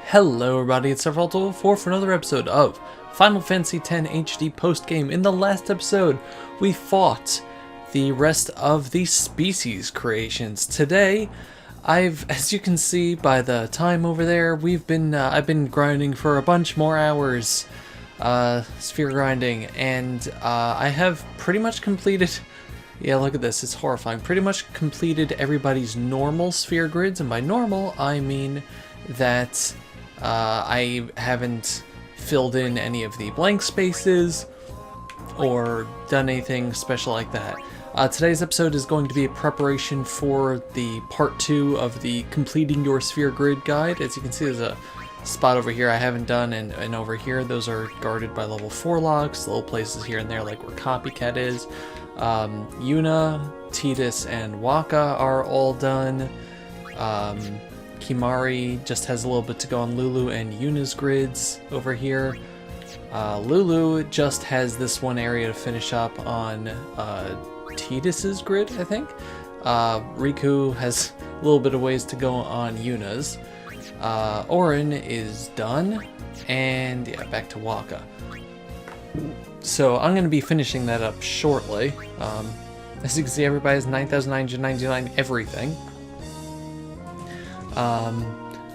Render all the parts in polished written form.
Hello everybody, it's Several4 for another episode of Final Fantasy X HD post-game. In the last episode, we fought the rest of the species creations. Today, as you can see by the time over there, I've been grinding for a bunch more hours, sphere grinding, and I have pretty much completed. Yeah, look at this, it's horrifying. Pretty much completed everybody's normal sphere grids, and by normal, I mean that I haven't filled in any of the blank spaces or done anything special like that. Today's episode is going to be a preparation for the part 2 of the completing your sphere grid guide. As you can see, there's a spot over here I haven't done, and over here those are guarded by level 4 locks, little places here and there like where Copycat is. Yuna, Tidus, and Waka are all done. Kimari just has a little bit to go on Lulu and Yuna's grids over here. Lulu just has this one area to finish up on Tidus's grid, I think. Riku has a little bit of ways to go on Yuna's. Orin is done, and yeah, back to Waka. So I'm going to be finishing that up shortly. As you can see, everybody has 9,999 everything.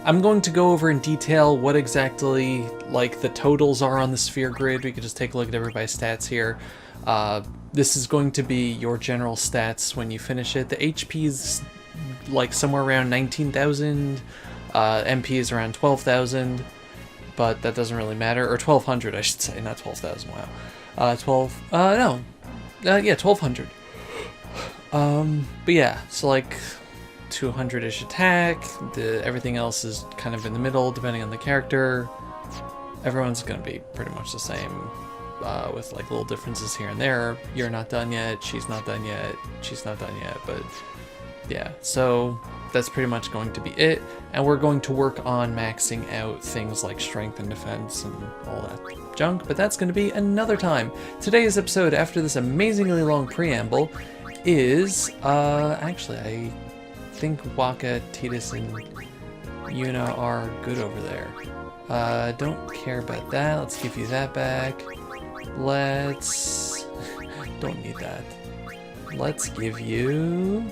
I'm going to go over in detail what exactly like the totals are on the sphere grid. We could just take a look at everybody's stats here. This is going to be your general stats when you finish it. The HP is like somewhere around 19,000. MP is around 12,000, but that doesn't really matter. Or 1,200, I should say, not 12,000. Wow. 1,200. But yeah, so like 200-ish attack. Everything else is kind of in the middle, depending on the character. Everyone's going to be pretty much the same, with like little differences here and there. You're not done yet. She's not done yet. She's not done yet. But yeah, so that's pretty much going to be it. And we're going to work on maxing out things like strength and defense and all that junk. But that's going to be another time. Today's episode, after this amazingly long preamble, is actually I think Waka, Tidus, and Yuna are good over there. Don't care about that. Let's give you that back. Let's... don't need that. Let's give you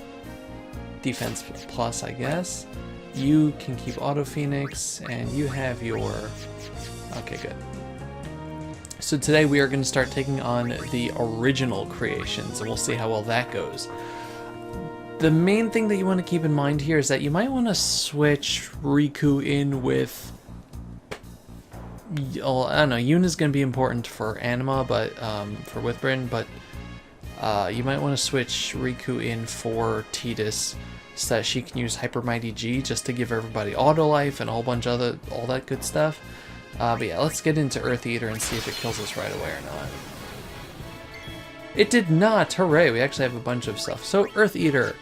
defense plus, I guess. You can keep Auto Phoenix, and you have your... okay, good. So today we are going to start taking on the original creations, and we'll see how well that goes. The main thing that you want to keep in mind here is that you might want to switch Riku in with... oh, I don't know, Yuna's going to be important for Anima, but for Withbrin, but you might want to switch Riku in for Tidus so that she can use Hyper Mighty G just to give everybody auto life and a whole bunch of all that good stuff. But yeah, let's get into Earth Eater and see if it kills us right away or not. It did not! Hooray! We actually have a bunch of stuff. So Earth Eater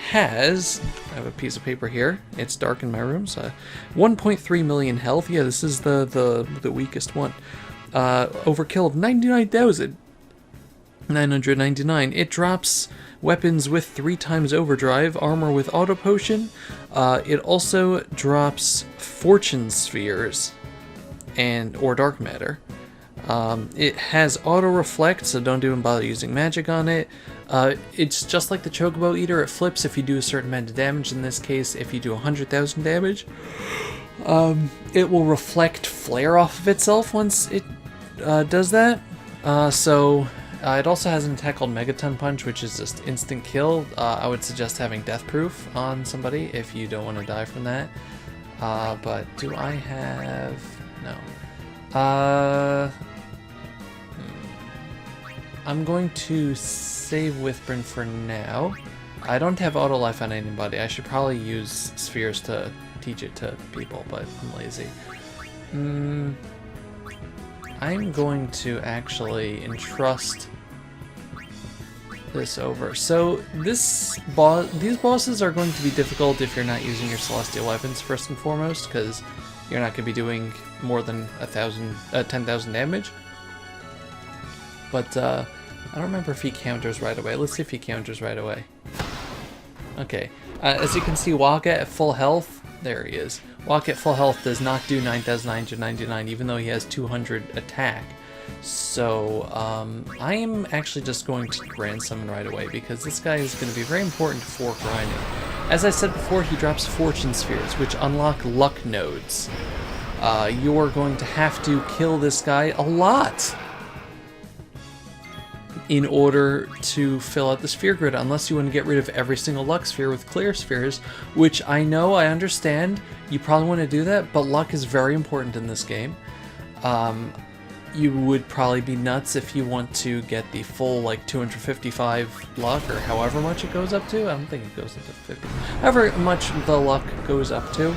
has... I have a piece of paper here. It's dark in my room, so 1.3 million health. Yeah, this is the weakest one. Overkill of 99,999. It drops weapons with 3 times overdrive, armor with auto potion. It also drops fortune spheres or dark matter. It has auto reflect, so don't even bother using magic on it. It's just like the Chocobo Eater. It flips if you do a certain amount of damage. In this case, if you do 100,000 damage, it will reflect flare off of itself once it does that. It also has an attack called Megaton Punch, which is just instant kill. I would suggest having Death Proof on somebody if you don't want to die from that. But do I have... no. I'm going to save Withbrin for now. I don't have auto life on anybody. I should probably use spheres to teach it to people, but I'm lazy. I'm going to actually entrust this over. So these bosses are going to be difficult if you're not using your celestial weapons first and foremost, because you're not going to be doing more than 10,000 damage. But I don't remember if he counters right away. Let's see if he counters right away. Okay. As you can see, Waka at full health There he is. Walk at full health does not do 9,999, even though he has 200 attack. So, I am actually just going to Grand Summon right away, because this guy is going to be very important for grinding. As I said before, he drops Fortune Spheres, which unlock luck nodes. You're going to have to kill this guy a lot in order to fill out the sphere grid, unless you want to get rid of every single luck sphere with clear spheres, which I know, I understand, you probably want to do that, but luck is very important in this game. You would probably be nuts if you want to get the full, like, 255 luck, or however much it goes up to. I don't think it goes up to 50. However much the luck goes up to.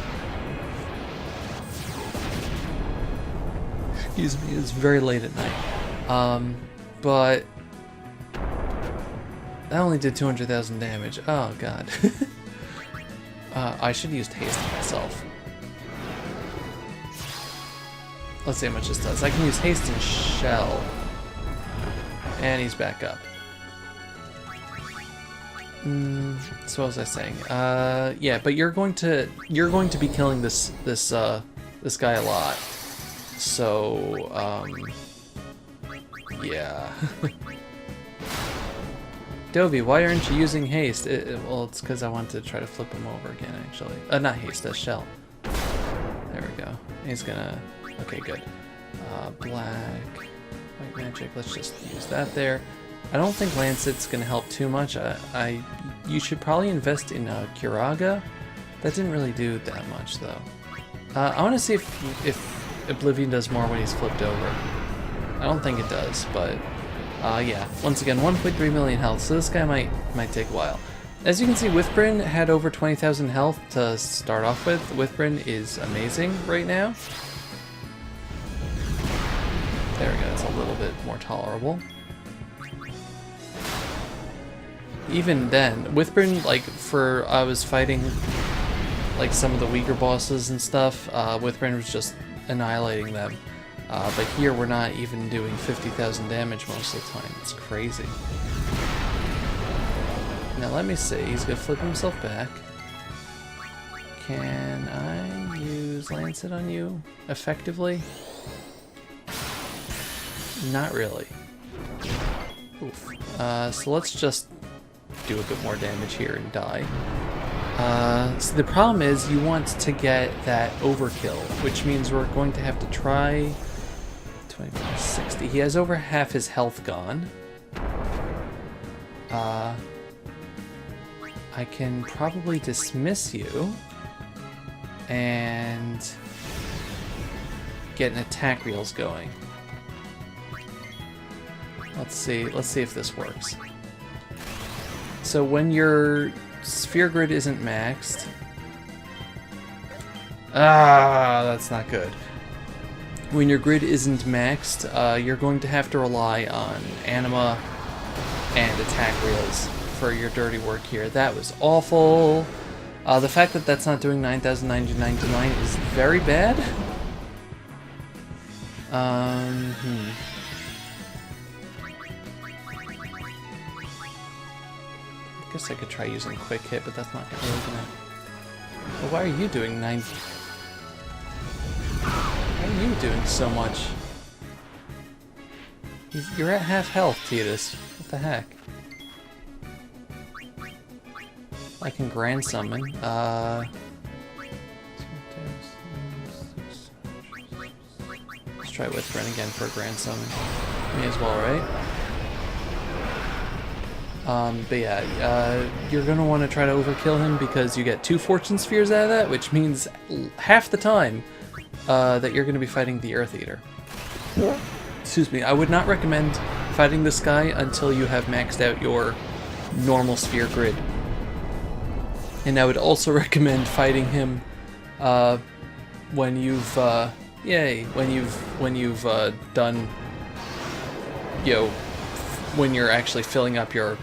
Excuse me, it's very late at night. But that only did 200,000 damage. Oh, God. I should have used haste on myself. Let's see how much this does. I can use haste and shell. And he's back up. So what was I saying? Yeah, but you're going to be killing this guy a lot. So, yeah. Dovey, why aren't you using haste? Well, it's because I want to try to flip him over again, actually. Not haste, shell. There we go. He's gonna... Okay, good. Black, white magic, let's just use that there. I don't think Lancet's gonna help too much. You should probably invest in Kiraga. That didn't really do that much, though. I want to see if Oblivion does more when he's flipped over. I don't think it does, but yeah. Once again, 1.3 million health, so this guy might take a while. As you can see, Withbrin had over 20,000 health to start off with. Withbrin is amazing right now. There we go, it's a little bit more tolerable. Even then, Withbrin, like, I was fighting, like, some of the weaker bosses and stuff, Withbrin was just annihilating them. But here we're not even doing 50,000 damage most of the time. It's crazy. Now let me see, he's gonna flip himself back. Can I use Lancet on you effectively? Not really. Oof. So let's just do a bit more damage here and die. So the problem is you want to get that overkill, which means we're going to have to try 25, 60. He has over half his health gone. I can probably dismiss you and get an attack reels going. Let's see if this works. So when your sphere grid isn't maxed... that's not good. When your grid isn't maxed, you're going to have to rely on anima and attack reels for your dirty work here. That was awful. The fact that that's not doing 9,999 is very bad. I guess I could try using quick hit, but that's not really gonna... Well, why are you doing 9... Why are you doing so much? You're at half health, Tidus. What the heck? I can Grand Summon. Let's try Withbrin again for a Grand Summon. May as well, right? But yeah, you're going to want to try to overkill him because you get 2 Fortune Spheres out of that, which means half the time that you're going to be fighting the Earth Eater. Excuse me, I would not recommend fighting this guy until you have maxed out your normal sphere grid. And I would also recommend fighting him when you've done, you know, when you're actually filling up your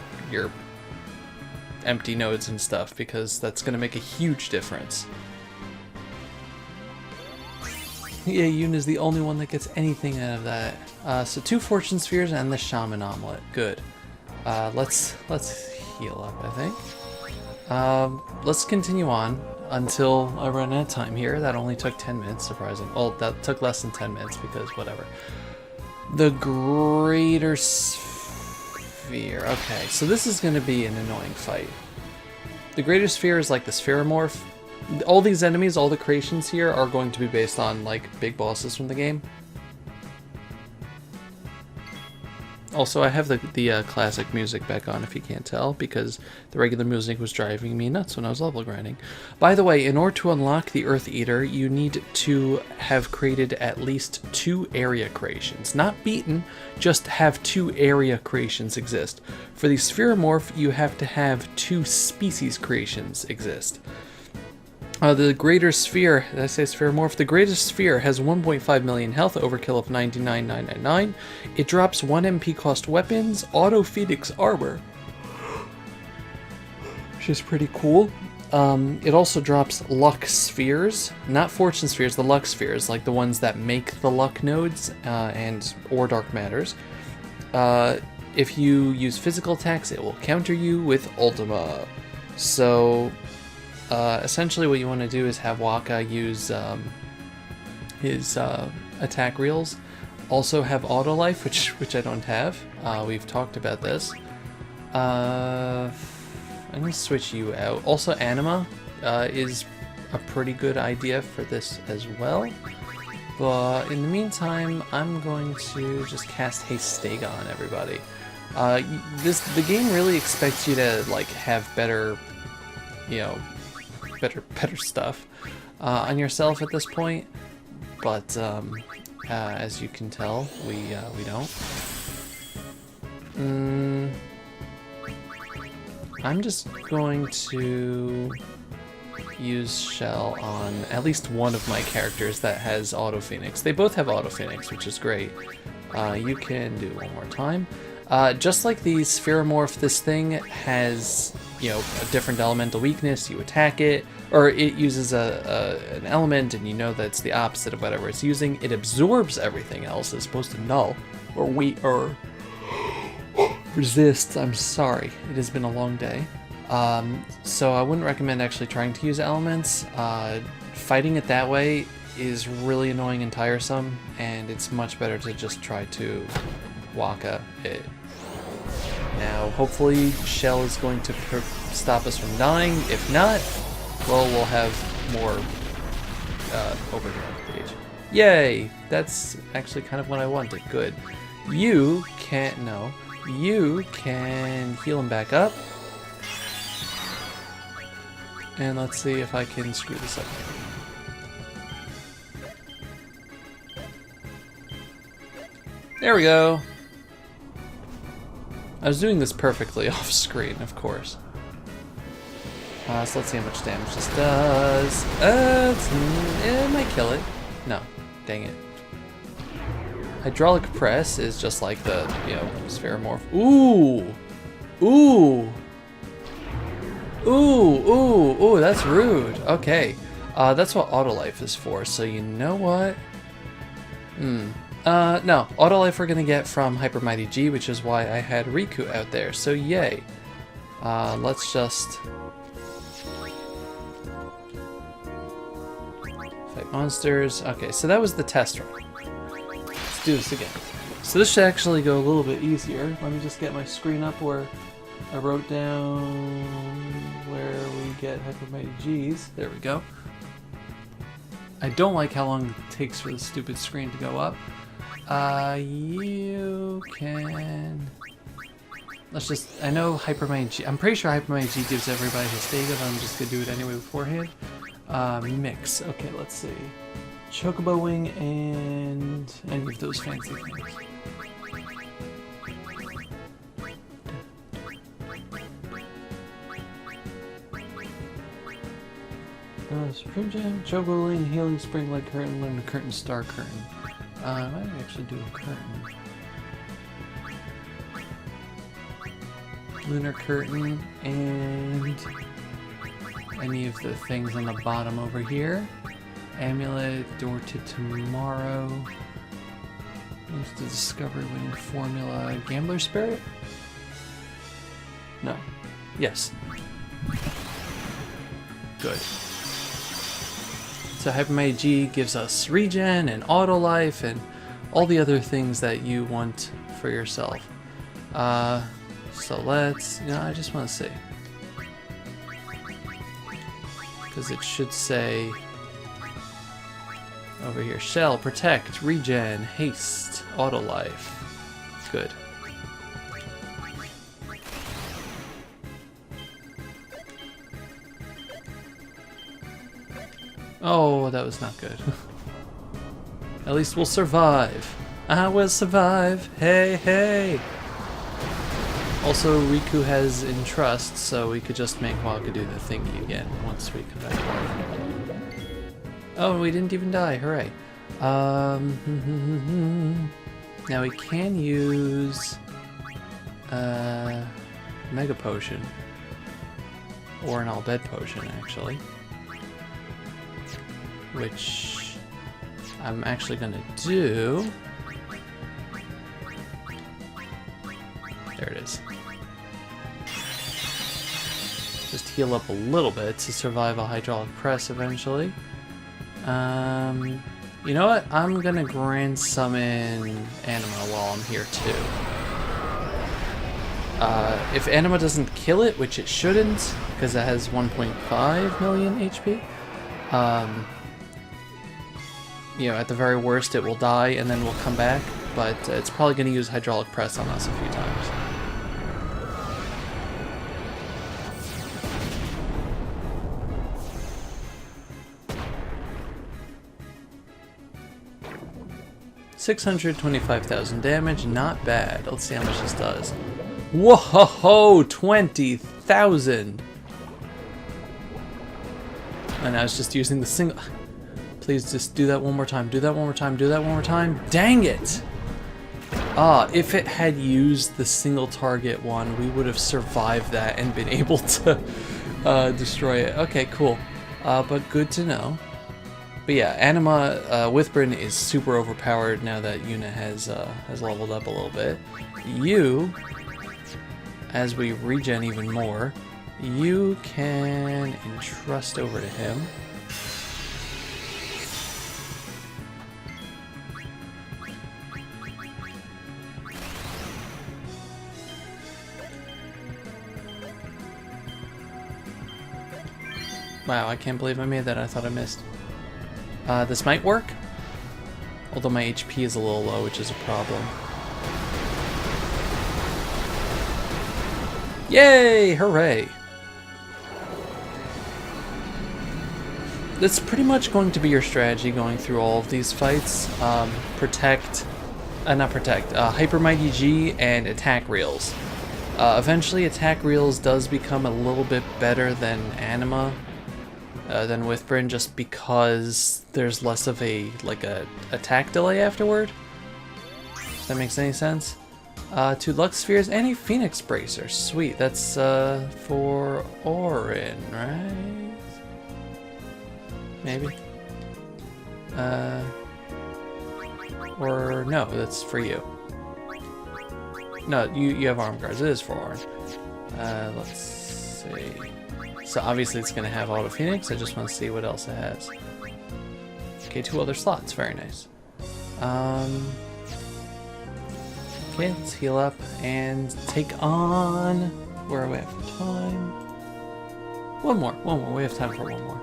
empty nodes and stuff, because that's going to make a huge difference. Yeah, Yoon is the only one that gets anything out of that. So 2 Fortune Spheres and the Shaman Omelet. Good. Let's heal up, I think. Let's continue on. until I run out of time here. That only took 10 minutes, surprising. Well, that took less than 10 minutes because whatever. The Greater Sphere. Okay, so this is going to be an annoying fight. The Greater Sphere is like the Spheromorph. All these enemies, all the creations here are going to be based on like big bosses from the game. Also, I have the classic music back on if you can't tell, because the regular music was driving me nuts when I was level grinding. By the way, in order to unlock the Earth Eater, you need to have created at least 2 area creations. Not beaten, just have 2 area creations exist. For the Spheromorph, you have to have 2 species creations exist. The Greater Sphere, did I say Spheromorph? The Greater Sphere has 1.5 million health, overkill of 99,999. It drops 1 MP cost weapons, auto Phoenix armor, which is pretty cool. It also drops luck spheres, not fortune spheres, the luck spheres, like the ones that make the luck nodes or dark matters. If you use physical attacks, it will counter you with Ultima. So essentially what you want to do is have Waka use his attack reels. Also have auto life, which I don't have. We've talked about this. I'm going to switch you out. Also Anima is a pretty good idea for this as well. But in the meantime, I'm going to just cast Haste Stega on everybody. The game really expects you to like have better, you know, better stuff on yourself at this point, but as you can tell, we don't. I'm just going to use Shell on at least one of my characters that has Auto Phoenix. They both have Auto Phoenix, which is great. You can do one more time. Just like the Spheromorph, this thing has, you know, a different elemental weakness. You attack it, or it uses an element, and you know that's the opposite of whatever it's using. It absorbs everything else as opposed to null, or resist. I'm sorry, it has been a long day. So I wouldn't recommend actually trying to use elements. Fighting it that way is really annoying and tiresome, and it's much better to just try to Waka it. Now, hopefully, Shell is going to stop us from dying. If not, well, we'll have more over here on the page. Yay! That's actually kind of what I wanted. Good. You can heal him back up. And let's see if I can screw this up. There we go. I was doing this perfectly off screen, of course. So let's see how much damage this does. It might kill it. No, dang it. Hydraulic press is just like the, you know, Spheromorph. Ooh! Ooh! Ooh, that's rude. Okay. That's what Autolife is for, so you know what? No, Autolife we're gonna get from Hyper Mighty G, which is why I had Riku out there, so yay. Let's just fight monsters. Okay, so that was the test run. Let's do this again. So this should actually go a little bit easier. Let me just get my screen up where I wrote down where we get Hyper Mighty G's. There we go. I don't like how long it takes for the stupid screen to go up. You can... Let's just... I know Hyper Mighty G... I'm pretty sure Hyper Mighty G gives everybody his Stega, but I'm just gonna do it anyway beforehand. Mix. Okay, let's see. Chocobo Wing and any of those fancy things. Spring Jam, Chocobo Wing, Healing Spring Light Curtain, Lunar Curtain, Star Curtain. I might actually do a curtain. Lunar Curtain and any of the things on the bottom over here. Amulet, Door to Tomorrow. What's the Discovery Winning Formula? Gambler Spirit? No. Yes. Good. So Hyper Mighty G gives us regen and auto life and all the other things that you want for yourself. So let's, I just want to see. Because it should say over here, Shell, Protect, Regen, Haste, Auto Life. Good. Oh, that was not good. At least we'll survive. I will survive. Hey, hey. Also, Riku has Entrust, so we could just make Waka do the thingy again once we come back. Oh, we didn't even die. Hooray. Now we can use Mega Potion. Or an All-Bed Potion, actually. Which I'm actually gonna do. There it is. Just heal up a little bit to survive a hydraulic press eventually. You know what? I'm gonna Grand Summon Anima while I'm here too. If Anima doesn't kill it, which it shouldn't, because it has 1.5 million HP, you know, at the very worst it will die and then we'll come back, but it's probably going to use Hydraulic Press on us a few times. $625,000 damage, not bad. Let's see how much this does. Whoa, 20,000! And I was just using the single... Please just do that one more time, do that one more time, do that one more time. Dang it! Ah, if it had used the single target one, we would have survived that and been able to destroy it. Okay, cool. But good to know. But yeah, Anima Withbrin is super overpowered now that Yuna has leveled up a little bit. You, as we regen even more, you can entrust over to him. Wow, I can't believe I made that. I thought I missed. This might work, although my HP is a little low, which is a problem. Yay! Hooray! That's pretty much going to be your strategy going through all of these fights. Hyper Mighty G and Attack Reels. Eventually, Attack Reels does become a little bit better than Anima. Than Withbrin, just because there's less of a attack delay afterward. If that makes any sense. 2 Lux Spheres and a Phoenix Bracer. Sweet, that's for Orin, right? Maybe. Or no, that's for you. No, you have arm guards. It is for Orin. Let's see. So obviously it's going to have Auto Phoenix. I just want to see what else it has. Okay, 2 other slots. Very nice. Okay, let's heal up and take on... Where are we at for time? One more. We have time for one more.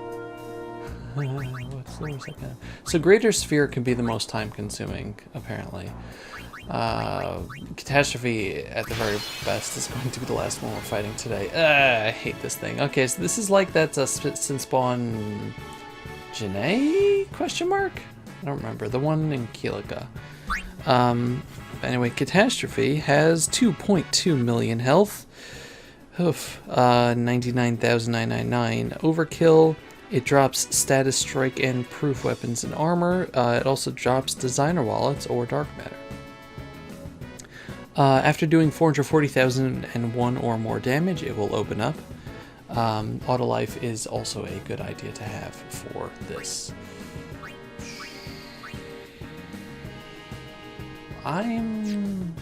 What's the second? So Greater Sphere can be the most time consuming, apparently. Catastrophe at the very best is going to be the last one we're fighting today. I hate this thing. Okay, so this is like that Spit Spawn Janae? Question mark? I don't remember. The one in Keelika. Anyway, Catastrophe has 2.2 million health. Oof. 99,999 overkill. It drops Status Strike and Proof Weapons and Armor. It also drops Designer Wallets or Dark Matter. After doing 440,001 or more damage, it will open up. Auto Life is also a good idea to have for this. I'm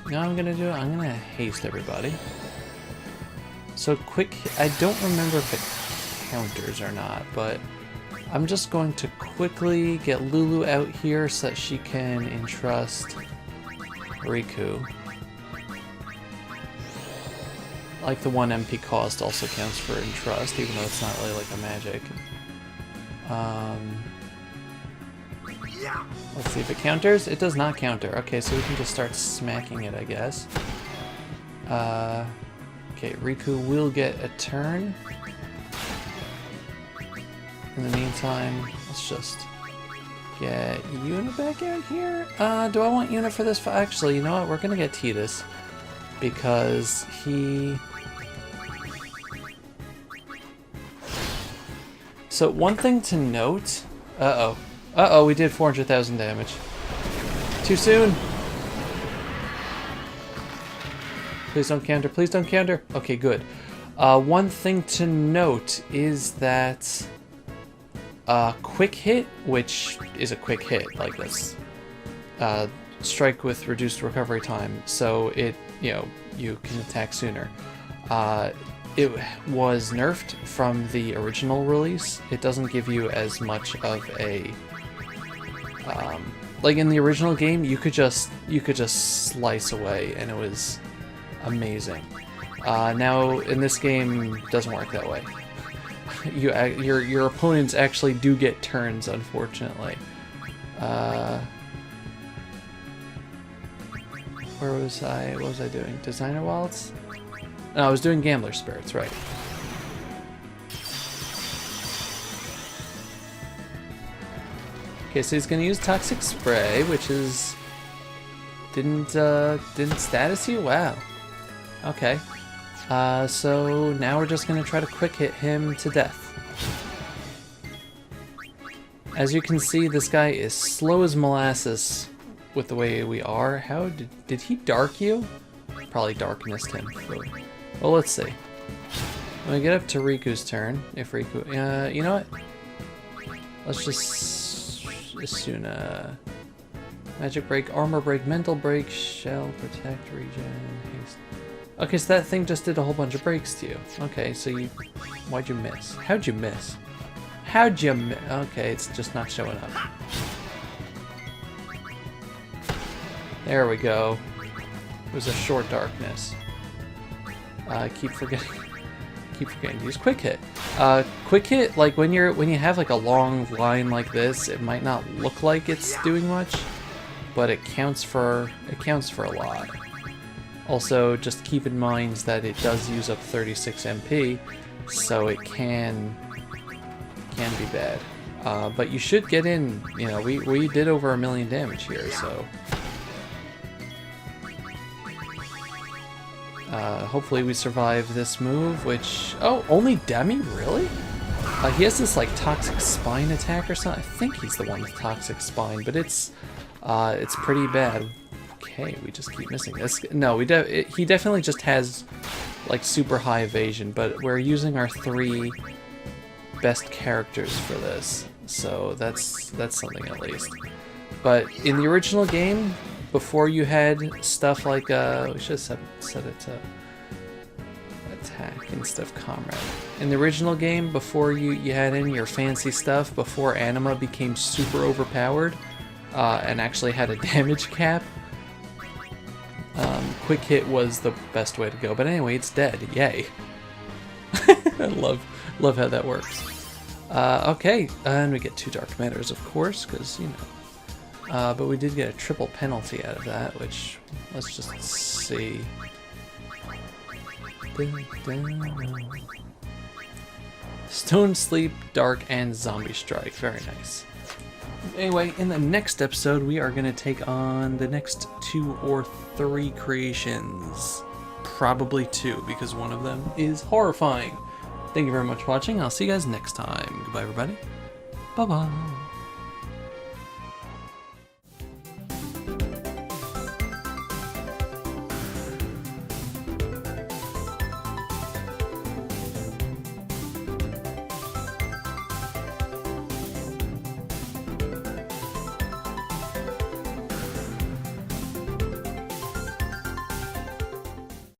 gonna do it. I'm gonna haste everybody. So quick, I don't remember if it counters or not, but I'm just going to quickly get Lulu out here so that she can entrust Riku. Like the 1 MP cost also counts for entrust, even though it's not really like a magic. Let's see if it counters. It does not counter. Okay, so we can just start smacking it, I guess. Okay, Riku will get a turn. In the meantime, let's just get Yuna back out here. Do I want Yuna for this? Actually, you know what? We're gonna get Tidus because he... So one thing to note... Uh-oh. Uh-oh, we did 400,000 damage. Too soon! Please don't counter, please don't counter! Okay, good. One thing to note is that... quick hit, which is a quick hit like this. Strike with reduced recovery time, so it, you know, you can attack sooner. It was nerfed from the original release. It doesn't give you as much of a... like in the original game, you could just slice away, and it was amazing. Now in this game, it doesn't work that way. Your opponents actually do get turns, unfortunately. Where was I? What was I doing? Designer wallets? No, I was doing gambler spirits, right? Okay, so he's gonna use toxic spray, which is didn't status you? Wow. Okay. So now we're just gonna try to quick hit him to death. As you can see, this guy is slow as molasses with the way we are. How did he dark you? Probably darknessed him. Well, let's see. When we get up to Riku's turn, if Riku, you know what? Let's just Asuna. Magic break, armor break, mental break, shell, protect, regen, haste. Okay, so that thing just did a whole bunch of breaks to you. Okay, so you... Why'd you miss? How'd you miss? How'd you miss? Okay, it's just not showing up. There we go. It was a short darkness. Keep forgetting to use quick hit. Quick hit, like when you have like a long line like this, it might not look like it's doing much, but it counts for a lot. Also, just keep in mind that it does use up 36 MP, so it can be bad. But you should get in, you know, we did over 1 million damage here, so... hopefully we survive this move, which... Oh, only Demi? Really? He has this, like, Toxic Spine attack or something. I think he's the one with Toxic Spine, but it's pretty bad. Okay, we just keep missing this. No, he definitely just has, like, super high evasion, but we're using our 3 best characters for this, so that's something at least. But in the original game, before you had stuff like, we should have set it to attack instead of comrade. In the original game, before you had in your fancy stuff, before Anima became super overpowered, and actually had a damage cap, quick hit was the best way to go. But anyway, it's dead. Yay. I love how that works. Okay, and we get 2 Dark Matters, of course, because, you know. But we did get a triple penalty out of that, which, let's just see. Stone Sleep, Dark, and Zombie Strike. Very nice. Anyway, in the next episode, we are going to take on the next 2 or 3 creations. Probably 2, because one of them is horrifying. Thank you very much for watching. I'll see you guys next time. Goodbye, everybody. Bye-bye.